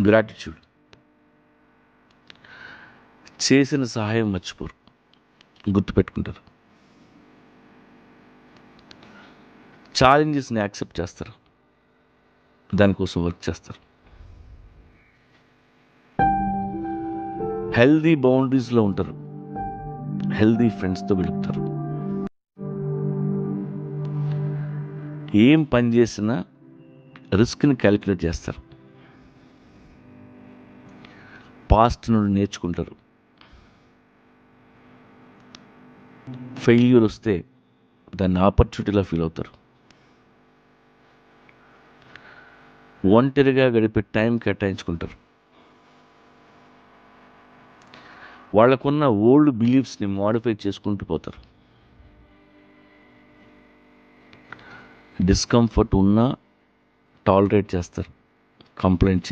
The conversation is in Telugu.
గ్రాటిట్యూడ్. చేసిన సహాయం మర్చిపోరు, గుర్తుపెట్టుకుంటారు. ఛాలెంజెస్ని యాక్సెప్ట్ చేస్తారు, దానికోసం వర్క్ చేస్తారు. హెల్దీ బౌండరీస్లో ఉంటారు, హెల్దీ ఫ్రెండ్స్తో వెళుతారు. ఏం పని చేసినా రిస్క్ని క్యాలిక్యులేట్ చేస్తారు. పాస్ట్ నుండి నేర్చుకుంటారు. ఫెయిల్యూర్ వస్తే దాన్ని ఆపర్చునిటీలా ఫీల్ అవుతారు. ఒంటరిగా గడిపే టైం కేటాయించుకుంటారు. వాళ్ళకున్న ఓల్డ్ బిలీఫ్స్ని మోడిఫై చేసుకుంటూ పోతారు. డిస్కంఫర్ట్ ఉన్నా టాలరేట్ చేస్తారు, కంప్లైంట్